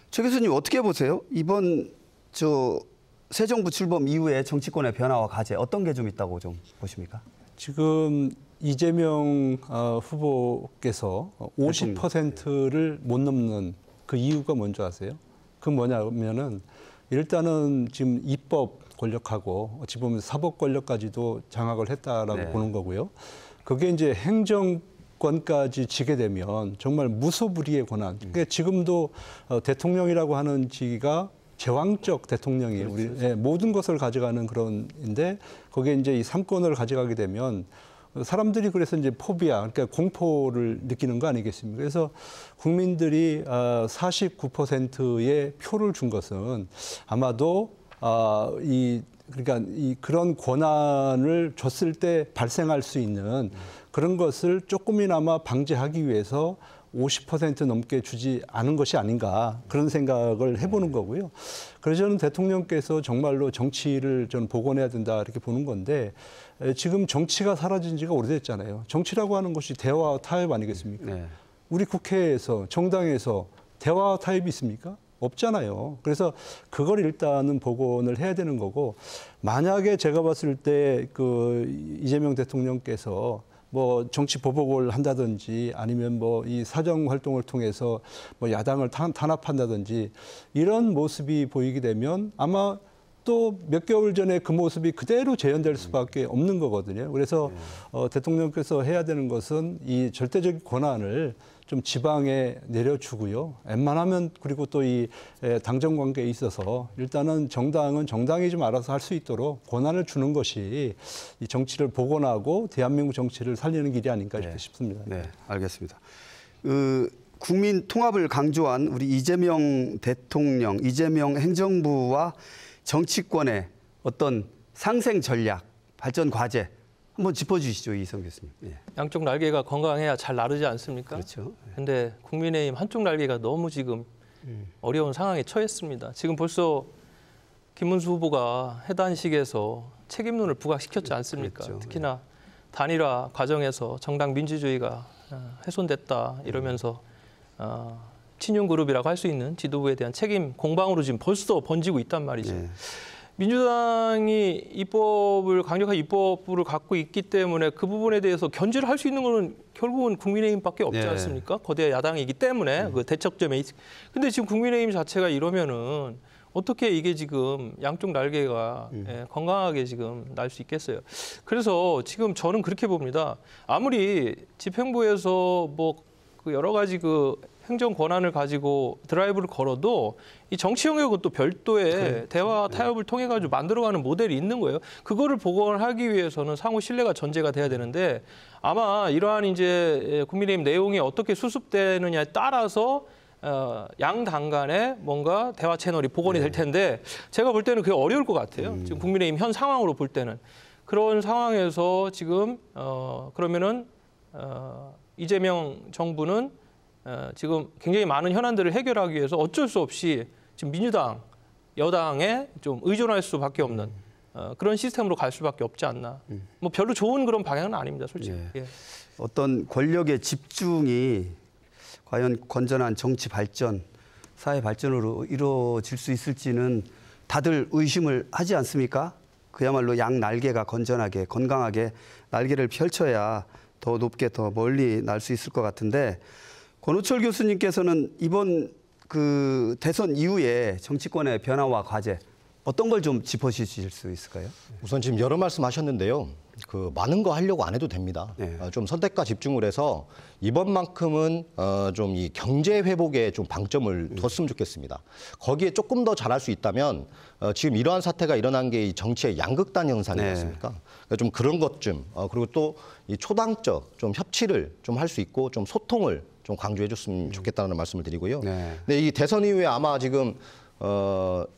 최 교수님 어떻게 보세요? 이번 새 정부 출범 이후에 정치권의 변화와 과제 어떤 게 좀 있다고 좀 보십니까? 지금 이재명 후보께서 50%를 못 넘는 그 이유가 뭔지 아세요? 그 뭐냐면은 일단은 지금 입법 권력하고 어찌 보면 사법 권력까지도 장악을 했다라고 보는 거고요. 그게 이제 행정권까지 지게 되면 정말 무소불위의 권한. 그러니까 지금도 대통령이라고 하는 직위가 제왕적 대통령이에요. 우리 모든 것을 가져가는 그런인데 거기에 이제 이 3권을 가져가게 되면 사람들이 그래서 이제 포비아, 그러니까 공포를 느끼는 거 아니겠습니까? 그래서 국민들이 49%의 표를 준 것은 아마도 그러니까 그런 권한을 줬을 때 발생할 수 있는 그런 것을 조금이나마 방지하기 위해서 50% 넘게 주지 않은 것이 아닌가 그런 생각을 해보는 거고요. 그래서 저는 대통령께서 정말로 정치를 저는 복원해야 된다 이렇게 보는 건데 지금 정치가 사라진 지가 오래됐잖아요. 정치라고 하는 것이 대화 타협 아니겠습니까? 우리 국회에서 정당에서 대화 타협이 있습니까? 없잖아요. 그래서 그걸 일단은 복원을 해야 되는 거고 만약에 제가 봤을 때 그 이재명 대통령께서 뭐 정치 보복을 한다든지 아니면 뭐 이 사정 활동을 통해서 뭐 야당을 탄압한다든지 이런 모습이 보이게 되면 아마 또 몇 개월 전에 그 모습이 그대로 재현될 수밖에 없는 거거든요. 그래서 대통령께서 해야 되는 것은 이 절대적인 권한을 좀 지방에 내려주고요. 웬만하면 그리고 또 이 당정 관계에 있어서 일단은 정당은 정당이 좀 알아서 할 수 있도록 권한을 주는 것이 이 정치를 복원하고 대한민국 정치를 살리는 길이 아닌가 싶습니다. 네, 알겠습니다. 국민 통합을 강조한 우리 이재명 대통령, 이재명 행정부와 정치권의 어떤 상생 전략, 발전 과제 한번 짚어주시죠, 이희성 교수님. 예. 양쪽 날개가 건강해야 잘 나르지 않습니까? 그렇죠. 근데 국민의힘 한쪽 날개가 너무 지금 어려운 상황에 처했습니다. 지금 벌써 김문수 후보가 해단식에서 책임론을 부각시켰지 않습니까? 그렇죠. 특히나 단일화 과정에서 정당 민주주의가 훼손됐다 이러면서 친윤 그룹이라고 할 수 있는 지도부에 대한 책임 공방으로 지금 벌써 번지고 있단 말이죠. 예. 민주당이 강력한 입법부를 갖고 있기 때문에 그 부분에 대해서 견제를 할 수 있는 것은 결국은 국민의힘밖에 없지 네. 않습니까? 거대 야당이기 때문에 그 대척점에 근데 지금 국민의힘 자체가 이러면은 어떻게 이게 지금 양쪽 날개가 건강하게 지금 날 수 있겠어요. 그래서 지금 저는 그렇게 봅니다. 아무리 집행부에서 뭐 그 여러 가지 그 행정 권한을 가지고 드라이브를 걸어도 이 정치 영역은 또 별도의 대화 타협을 통해 가지고 만들어가는 모델이 있는 거예요. 그거를 복원하기 위해서는 상호 신뢰가 전제가 돼야 되는데 아마 이러한 이제 국민의힘 내용이 어떻게 수습되느냐에 따라서 양 당 간에 뭔가 대화 채널이 복원이 될 텐데 제가 볼 때는 그게 어려울 것 같아요. 지금 국민의힘 현 상황으로 볼 때는 그런 상황에서 지금 그러면은 이재명 정부는 지금 굉장히 많은 현안들을 해결하기 위해서 어쩔 수 없이 지금 민주당 여당에 좀 의존할 수밖에 없는 그런 시스템으로 갈 수밖에 없지 않나. 뭐 별로 좋은 그런 방향은 아닙니다, 솔직히. 예. 예. 어떤 권력의 집중이 과연 건전한 정치 발전, 사회 발전으로 이루어질 수 있을지는 다들 의심을 하지 않습니까? 그야말로 양 날개가 건전하게, 건강하게 날개를 펼쳐야 더 높게, 더 멀리 날 수 있을 것 같은데 권호철 교수님께서는 이번 그 대선 이후에 정치권의 변화와 과제 어떤 걸 좀 짚어주실 수 있을까요? 우선 지금 여러 말씀하셨는데요. 그 많은 거 하려고 안 해도 됩니다. 네. 좀 선택과 집중을 해서 이번만큼은 좀 이 경제 회복에 좀 방점을 뒀으면 좋겠습니다. 거기에 조금 더 잘할 수 있다면 지금 이러한 사태가 일어난 게 이 정치의 양극단 현상이었습니까? 그러니까 좀 그런 것 좀 그리고 또 이 초당적 좀 협치를 좀 할 수 있고 좀 소통을 좀 강조해줬으면 좋겠다는 말씀을 드리고요. 네. 근데 이 대선 이후에 아마 지금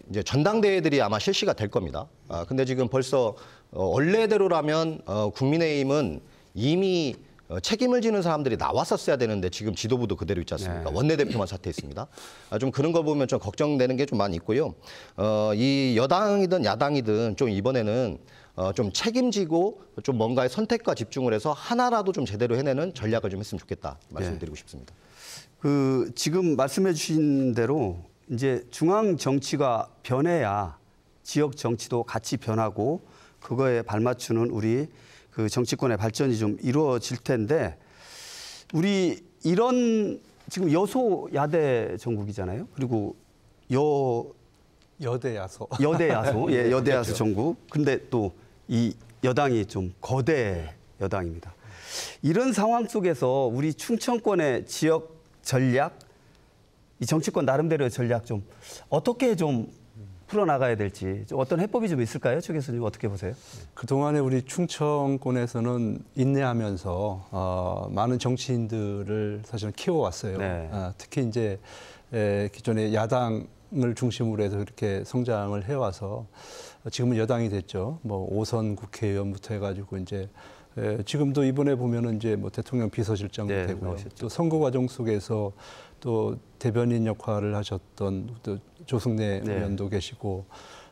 이제 전당대회들이 아마 실시가 될 겁니다. 근데 지금 벌써 원래대로라면 국민의힘은 이미 책임을 지는 사람들이 나왔었어야 되는데 지금 지도부도 그대로 있지 않습니까? 네. 원내대표만 사퇴했습니다. 좀 그런 걸 보면 좀 걱정되는 게 좀 많이 있고요. 이 여당이든 야당이든 좀 이번에는 좀 책임지고 좀 뭔가의 선택과 집중을 해서 하나라도 좀 제대로 해내는 전략을 좀 했으면 좋겠다 말씀드리고 싶습니다. 그 지금 말씀해 주신 대로 이제 중앙 정치가 변해야 지역 정치도 같이 변하고 그거에 발맞추는 우리 그 정치권의 발전이 좀 이루어질 텐데 우리 이런 지금 여소야대 정국이잖아요. 그리고 여대야소. 여대야소, 예, 여대야소 정국. 근데 또 이 여당이 좀 거대 여당입니다. 이런 상황 속에서 우리 충청권의 지역 전략, 이 정치권 나름대로의 전략 좀 어떻게 좀 풀어나가야 될지 어떤 해법이 좀 있을까요? 최 교수님 어떻게 보세요? 그동안에 우리 충청권에서는 인내하면서 많은 정치인들을 사실은 키워왔어요. 네. 특히 이제 기존의 야당을 중심으로 해서 그렇게 성장을 해와서 지금은 여당이 됐죠. 뭐 5선 국회의원부터 해가지고 이제 지금도 이번에 보면은 이제 뭐 대통령 비서실장도 네, 되고요. 나오셨죠. 또 선거 과정 속에서 또 대변인 역할을 하셨던 또 조승래 네. 의원도 계시고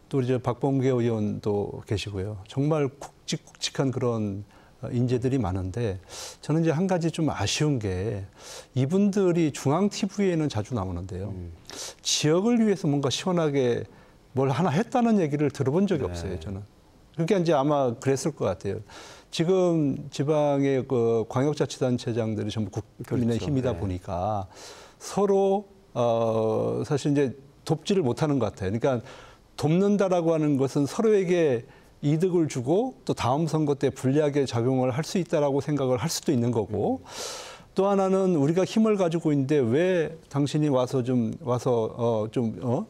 또 이제 박범계 의원도 계시고요. 정말 굵직굵직한 그런 인재들이 많은데 저는 이제 한 가지 좀 아쉬운 게 이분들이 중앙 TV에는 자주 나오는데요. 지역을 위해서 뭔가 시원하게 뭘 하나 했다는 얘기를 들어본 적이 없어요. 저는. 그러니까 이제 아마 그랬을 것 같아요. 지금 지방의 그 광역자치단체장들이 전부 국민의힘이다 네. 보니까 서로 사실 이제 돕지를 못하는 것 같아요. 그러니까 돕는다라고 하는 것은 서로에게 이득을 주고 또 다음 선거 때 불리하게 작용을 할 수 있다라고 생각을 할 수도 있는 거고 또 하나는 우리가 힘을 가지고 있는데 왜 당신이 와서 좀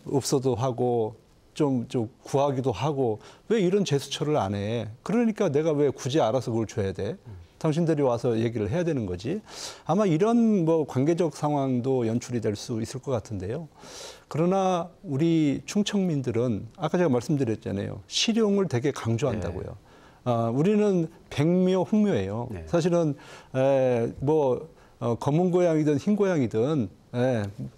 없어도 하고 좀 구하기도 하고 왜 이런 제스처를 안 해? 그러니까 내가 왜 굳이 알아서 그걸 줘야 돼? 당신들이 와서 얘기를 해야 되는 거지. 아마 이런 뭐 관계적 상황도 연출이 될 수 있을 것 같은데요. 그러나 우리 충청민들은 아까 제가 말씀드렸잖아요. 실용을 되게 강조한다고요. 우리는 백묘, 흑묘예요. 사실은 검은 고양이든 흰 고양이든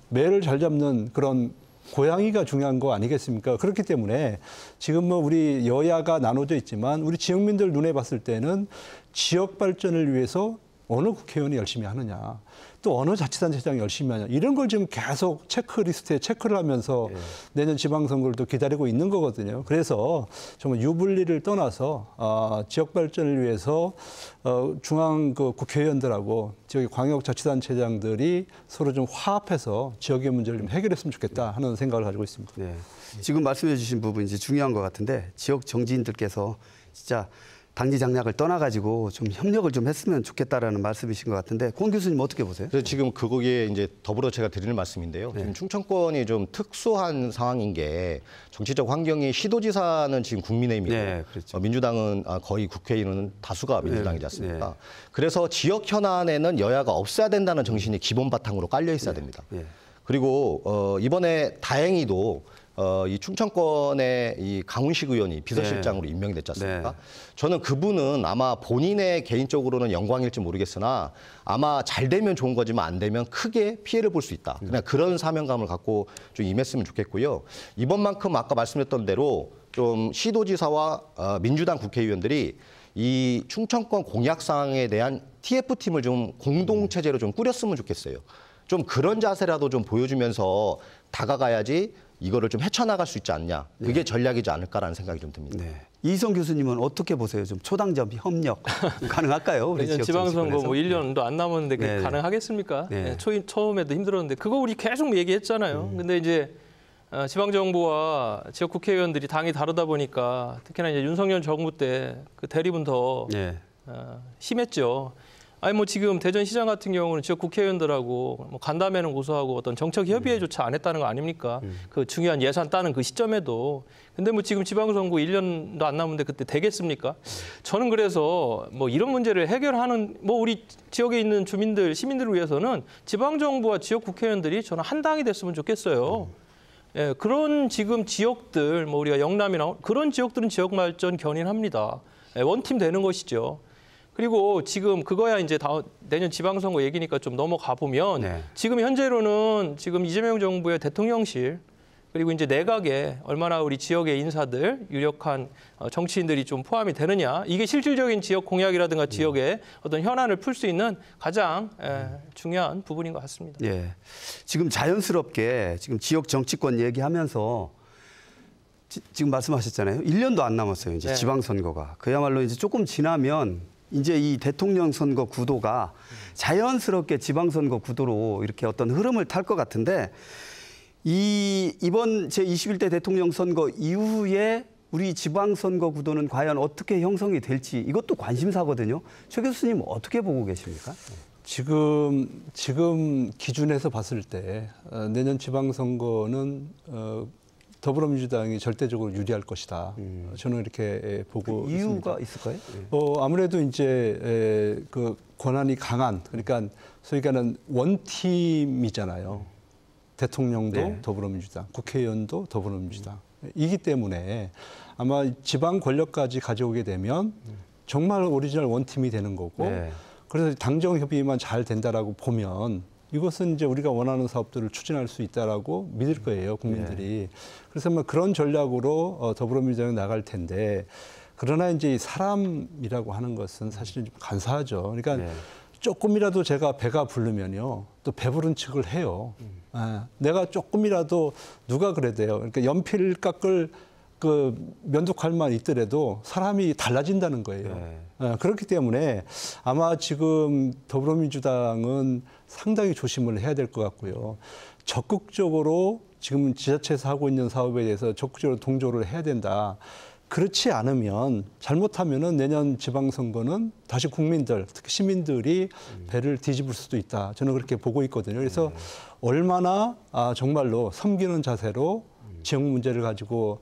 매를 잘 잡는 그런 고양이가 중요한 거 아니겠습니까? 그렇기 때문에 지금 뭐 우리 여야가 나눠져 있지만 우리 지역민들 눈에 봤을 때는 지역 발전을 위해서 어느 국회의원이 열심히 하느냐, 또 어느 자치단체장이 열심히 하냐, 이런 걸 지금 계속 체크리스트에 체크를 하면서 내년 지방선거를 또 기다리고 있는 거거든요. 그래서 정말 유불리를 떠나서 지역 발전을 위해서 중앙 그 국회의원들하고 지역의 광역자치단체장들이 서로 좀 화합해서 지역의 문제를 좀 해결했으면 좋겠다 하는 생각을 가지고 있습니다. 네. 지금 말씀해 주신 부분이 이제 중요한 것 같은데 지역 정치인들께서 진짜 당지 장략을 떠나가지고 좀 협력을 좀 했으면 좋겠다라는 말씀이신 것 같은데 권 교수님 어떻게 보세요? 그래서 지금 그거기에 이제 더불어 제가 드리는 말씀인데요. 지금 충청권이 좀 특수한 상황인 게 정치적 환경이 시도지사는 지금 국민의힘이고 그렇죠. 민주당은 거의 국회의원은 다수가 민주당이지 않습니까? 그래서 지역 현안에는 여야가 없어야 된다는 정신이 기본 바탕으로 깔려 있어야 됩니다. 그리고 이번에 다행히도 이 충청권의 이 강훈식 의원이 비서실장으로 임명이 됐지 않습니까? 저는 그분은 아마 본인의 개인적으로는 영광일지 모르겠으나 아마 잘 되면 좋은 거지만 안 되면 크게 피해를 볼 수 있다. 그냥 그런 사명감을 갖고 좀 임했으면 좋겠고요. 이번만큼 아까 말씀드렸던 대로 좀 시도지사와 민주당 국회의원들이 이 충청권 공약사항에 대한 TF팀을 좀 공동체제로 좀 꾸렸으면 좋겠어요. 좀 그런 자세라도 좀 보여주면서 다가가야지 이거를 좀 헤쳐나갈 수 있지 않냐. 그게 전략이지 않을까라는 생각이 좀 듭니다. 이희성 교수님은 어떻게 보세요? 좀 초당점 협력 가능할까요? 우리 내년 지방선거 뭐 1년도 안 남았는데 그게 가능하겠습니까? 처음에도 힘들었는데 그거 우리 계속 얘기했잖아요. 근데 이제 지방정부와 지역 국회의원들이 당이 다르다 보니까 특히나 이제 윤석열 정부 때 그 대립은 더 심했죠. 아니 뭐 지금 대전시장 같은 경우는 지역 국회의원들하고 뭐 간담회는 고소하고 어떤 정책 협의회조차 안 했다는 거 아닙니까? 그 중요한 예산 따는 그 시점에도. 근데 뭐 지금 지방선거 1년도 안 남았는데 그때 되겠습니까? 저는 그래서 뭐 이런 문제를 해결하는 뭐 우리 지역에 있는 주민들, 시민들을 위해서는 지방정부와 지역 국회의원들이 저는 한 당이 됐으면 좋겠어요. 그런 지금 지역들, 뭐 우리가 영남이나 그런 지역들은 지역 발전 견인합니다. 원팀 되는 것이죠. 그리고 지금 그거야 이제 내년 지방선거 얘기니까 좀 넘어가 보면 지금 현재로는 지금 이재명 정부의 대통령실 그리고 이제 내각에 얼마나 우리 지역의 인사들 유력한 정치인들이 좀 포함이 되느냐 이게 실질적인 지역 공약이라든가 지역의 어떤 현안을 풀 수 있는 가장 중요한 부분인 것 같습니다. 지금 자연스럽게 지금 지역 정치권 얘기하면서 지금 말씀하셨잖아요. 1년도 안 남았어요. 이제 지방선거가 그야말로 이제 조금 지나면. 이제 이 대통령 선거 구도가 자연스럽게 지방선거 구도로 이렇게 어떤 흐름을 탈 것 같은데 이번 제21대 대통령 선거 이후에 우리 지방선거 구도는 과연 어떻게 형성이 될지 이것도 관심사거든요. 최 교수님 어떻게 보고 계십니까? 지금 기준에서 봤을 때 내년 지방선거는 더불어민주당이 절대적으로 유리할 것이다. 저는 이렇게 보고 이유가 있습니다. 있을까요? 아무래도 이제 그 권한이 강한 그러니까 소위 말하는 원팀이잖아요. 대통령도 더불어민주당, 국회의원도 더불어민주당. 이기 때문에 아마 지방 권력까지 가져오게 되면 정말 오리지널 원팀이 되는 거고 그래서 당정 협의만 잘 된다라고 보면 이것은 이제 우리가 원하는 사업들을 추진할 수 있다라고 믿을 거예요, 국민들이. 그래서 뭐 그런 전략으로 더불어민주당이 나갈 텐데 그러나 이제 이 사람이라고 하는 것은 사실은 좀 간사하죠. 그러니까 조금이라도 제가 배가 부르면요, 또 배부른 척을 해요. 내가 조금이라도 누가 그래도요. 그러니까 연필 깎을 그 면도칼만 있더라도 사람이 달라진다는 거예요. 그렇기 때문에 아마 지금 더불어민주당은 상당히 조심을 해야 될 것 같고요. 적극적으로 지금 지자체에서 하고 있는 사업에 대해서 적극적으로 동조를 해야 된다. 그렇지 않으면 잘못하면은 내년 지방선거는 다시 국민들, 특히 시민들이 배를 뒤집을 수도 있다. 저는 그렇게 보고 있거든요. 그래서 얼마나 정말로 섬기는 자세로 지역 문제를 가지고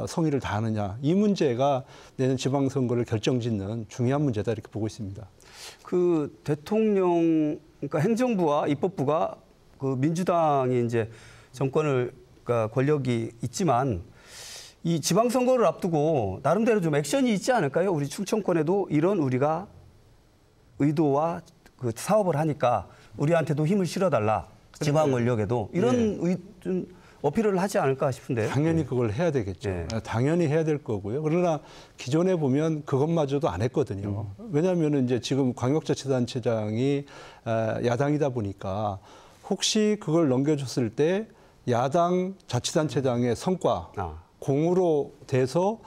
성의를 다하느냐. 이 문제가 내년 지방선거를 결정짓는 중요한 문제다 이렇게 보고 있습니다. 그 대통령, 그러니까 행정부와 입법부가 그 민주당이 이제 정권을, 그러니까 권력이 있지만 이 지방선거를 앞두고 나름대로 좀 액션이 있지 않을까요? 우리 충청권에도 이런 우리가 의도와 그 사업을 하니까 우리한테도 힘을 실어달라. 지방 권력에도 이런 좀 어필을 하지 않을까 싶은데요. 당연히 그걸 해야 되겠죠. 네. 당연히 해야 될 거고요. 그러나 기존에 보면 그것마저도 안 했거든요. 왜냐하면 이제 지금 광역자치단체장이 야당이다 보니까 혹시 그걸 넘겨줬을 때 야당 자치단체장의 성과 공으로 돼서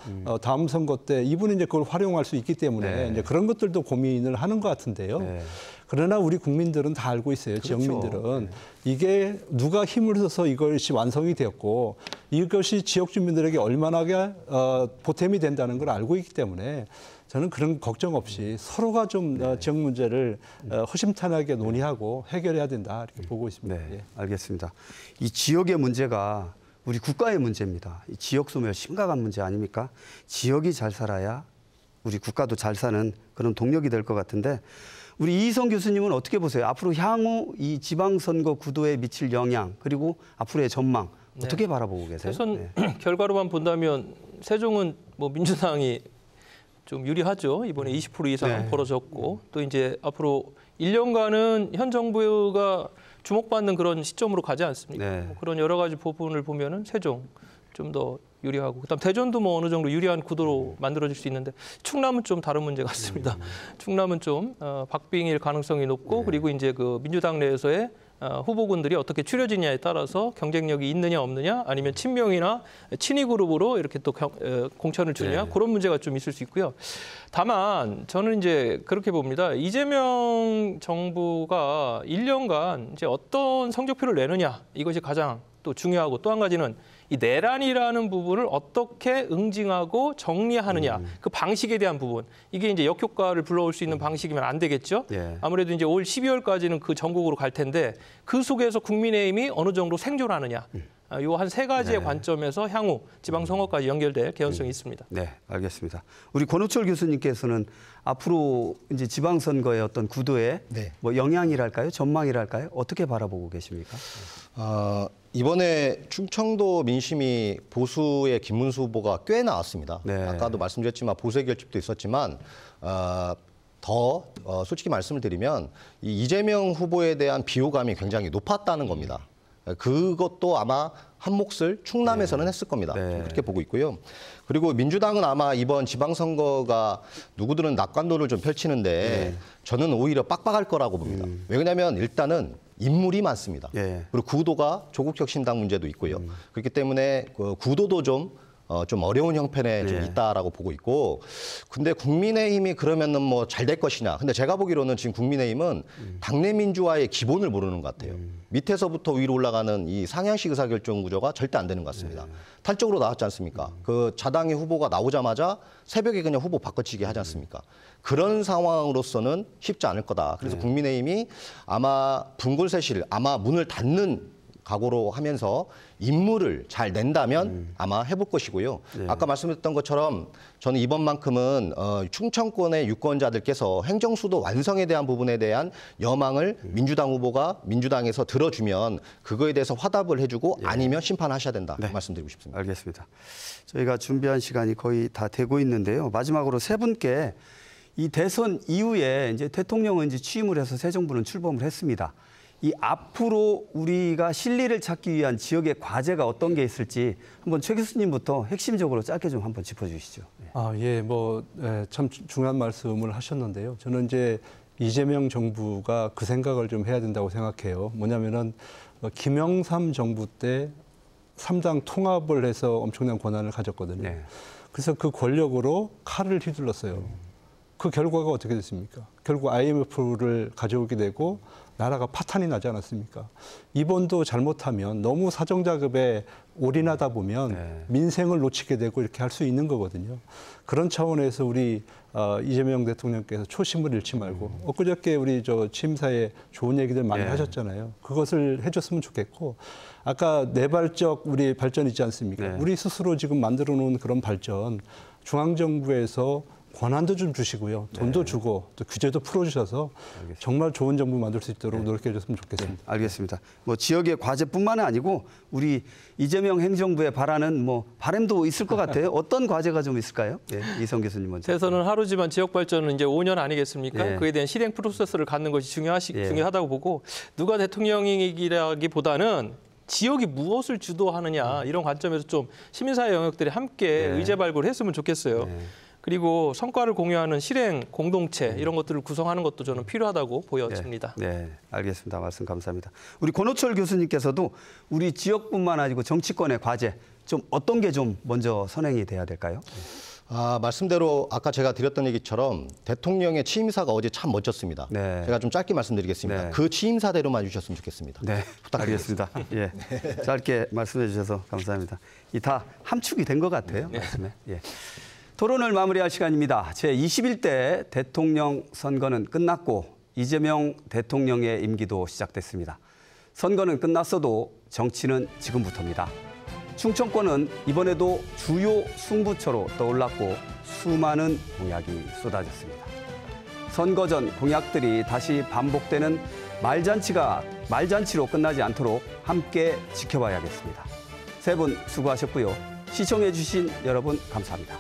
다음 선거 때 이분이 이제 그걸 활용할 수 있기 때문에 네. 이제 그런 것들도 고민을 하는 것 같은데요. 네. 그러나 우리 국민들은 다 알고 있어요. 그렇죠. 지역민들은 이게 누가 힘을 써서 이것이 완성이 되었고 이것이 지역 주민들에게 얼마나 보탬이 된다는 걸 알고 있기 때문에 저는 그런 걱정 없이 서로가 좀 지역 문제를 허심탄회하게 논의하고 해결해야 된다 이렇게 보고 있습니다. 네, 예. 알겠습니다. 이 지역의 문제가 우리 국가의 문제입니다. 이 지역 소멸 심각한 문제 아닙니까? 지역이 잘 살아야 우리 국가도 잘 사는 그런 동력이 될 것 같은데 우리 이희성 교수님은 어떻게 보세요? 앞으로 향후 이 지방선거 구도에 미칠 영향 그리고 앞으로의 전망 어떻게 바라보고 계세요? 대선 결과로만 본다면 세종은 뭐 민주당이 좀 유리하죠. 이번에 20% 이상 벌어졌고 또 이제 앞으로 1년간은 현 정부가 주목받는 그런 시점으로 가지 않습니까? 뭐 그런 여러 가지 부분을 보면은 세종 좀 더 유리하고 그다음 대전도 뭐 어느 정도 유리한 구도로 만들어질 수 있는데 충남은 좀 다른 문제 같습니다. 충남은 좀 박빙일 가능성이 높고 그리고 이제 그 민주당 내에서의 후보군들이 어떻게 추려지냐에 따라서 경쟁력이 있느냐 없느냐 아니면 친명이나 친이 그룹으로 이렇게 또 공천을 주느냐 그런 문제가 좀 있을 수 있고요. 다만 저는 이제 그렇게 봅니다. 이재명 정부가 1년간 이제 어떤 성적표를 내느냐 이것이 가장 또 중요하고 또 한 가지는 이 내란이라는 부분을 어떻게 응징하고 정리하느냐 그 방식에 대한 부분 이게 이제 역효과를 불러올 수 있는 방식이면 안 되겠죠. 아무래도 이제 올 12월까지는 그 전국으로 갈 텐데 그 속에서 국민의힘이 어느 정도 생존하느냐 요 한 세 가지의 관점에서 향후 지방선거까지 연결될 개연성이 있습니다. 네, 알겠습니다. 우리 권호철 교수님께서는 앞으로 이제 지방선거의 어떤 구도에 뭐 영향이랄까요, 전망이랄까요, 어떻게 바라보고 계십니까? 이번에 충청도 민심이 보수의 김문수 후보가 꽤 나왔습니다. 아까도 말씀드렸지만 보수의 결집도 있었지만 더 솔직히 말씀을 드리면 이 이재명 후보에 대한 비호감이 굉장히 높았다는 겁니다. 그것도 아마 한 몫을 충남에서는 했을 겁니다. 그렇게 보고 있고요. 그리고 민주당은 아마 이번 지방선거가 누구들은 낙관도를 좀 펼치는데 저는 오히려 빡빡할 거라고 봅니다. 왜냐하면 일단은 인물이 많습니다. 그리고 구도가 조국혁신당 문제도 있고요. 그렇기 때문에 그 구도도 좀 어려운 형편에 좀 있다라고 보고 있고, 근데 국민의힘이 그러면은 뭐 잘 될 것이냐. 근데 제가 보기로는 지금 국민의힘은 당내 민주화의 기본을 모르는 것 같아요. 밑에서부터 위로 올라가는 이 상향식 의사결정 구조가 절대 안 되는 것 같습니다. 탈적으로 나왔지 않습니까? 그 자당의 후보가 나오자마자 새벽에 그냥 후보 바꿔치기 하지 않습니까? 그런 상황으로서는 쉽지 않을 거다. 그래서 국민의힘이 아마 분골쇄실, 아마 문을 닫는 각오로 하면서 임무를 잘 낸다면 아마 해볼 것이고요. 아까 말씀드렸던 것처럼 저는 이번만큼은 충청권의 유권자들께서 행정수도 완성에 대한 부분에 대한 여망을 민주당 후보가 민주당에서 들어주면 그거에 대해서 화답을 해주고 아니면 심판하셔야 된다 말씀드리고 싶습니다. 알겠습니다. 저희가 준비한 시간이 거의 다 되고 있는데요. 마지막으로 세 분께 이 대선 이후에 이제 대통령은 이제 취임을 해서 새 정부는 출범을 했습니다. 이 앞으로 우리가 실리를 찾기 위한 지역의 과제가 어떤 게 있을지 한번 최 교수님부터 핵심적으로 짧게 좀 한번 짚어주시죠. 참 중요한 말씀을 하셨는데요. 저는 이제 이재명 정부가 그 생각을 좀 해야 된다고 생각해요. 뭐냐면은 김영삼 정부 때 3당 통합을 해서 엄청난 권한을 가졌거든요. 그래서 그 권력으로 칼을 휘둘렀어요. 그 결과가 어떻게 됐습니까? 결국 IMF를 가져오게 되고 나라가 파탄이 나지 않았습니까? 이번도 잘못하면 너무 사정작업에 올인하다 보면 민생을 놓치게 되고 이렇게 할 수 있는 거거든요. 그런 차원에서 우리 이재명 대통령께서 초심을 잃지 말고 엊그저께 우리 저 취임사에 좋은 얘기들 많이 하셨잖아요. 그것을 해줬으면 좋겠고 아까 내발적 우리 발전 있지 않습니까? 우리 스스로 지금 만들어 놓은 그런 발전 중앙정부에서 권한도 좀 주시고요. 돈도 주고 또 규제도 풀어주셔서 정말 좋은 정부 만들 수 있도록 노력해 주셨으면 좋겠습니다. 알겠습니다. 뭐 지역의 과제뿐만 아니고 우리 이재명 행정부에 바라는 뭐 바람도 있을 것 같아요. 어떤 과제가 좀 있을까요? 예, 이성 교수님 먼저. 대선은 하루지만 지역 발전은 이제 5년 아니겠습니까? 예. 그에 대한 실행 프로세스를 갖는 것이 중요하다고 보고 누가 대통령이기라기보다는 지역이 무엇을 주도하느냐 이런 관점에서 좀 시민사회 영역들이 함께 의제 발굴을 했으면 좋겠어요. 그리고 성과를 공유하는 실행 공동체 이런 것들을 구성하는 것도 저는 필요하다고 보여집니다. 네, 알겠습니다. 말씀 감사합니다. 우리 권호철 교수님께서도 우리 지역뿐만 아니고 정치권의 과제 좀 어떤 게 좀 먼저 선행이 돼야 될까요? 말씀대로 아까 제가 드렸던 얘기처럼 대통령의 취임사가 어제 참 멋졌습니다. 네. 제가 좀 짧게 말씀드리겠습니다. 네. 그 취임사대로만 해주셨으면 좋겠습니다. 네, 알겠습니다. 예, 짧게 말씀해 주셔서 감사합니다. 이 다 함축이 된 것 같아요. 말씀에. 예. 토론을 마무리할 시간입니다. 제21대 대통령 선거는 끝났고 이재명 대통령의 임기도 시작됐습니다. 선거는 끝났어도 정치는 지금부터입니다. 충청권은 이번에도 주요 승부처로 떠올랐고 수많은 공약이 쏟아졌습니다. 선거 전 공약들이 다시 반복되는 말잔치로 끝나지 않도록 함께 지켜봐야겠습니다. 세 분 수고하셨고요. 시청해 주신 여러분 감사합니다.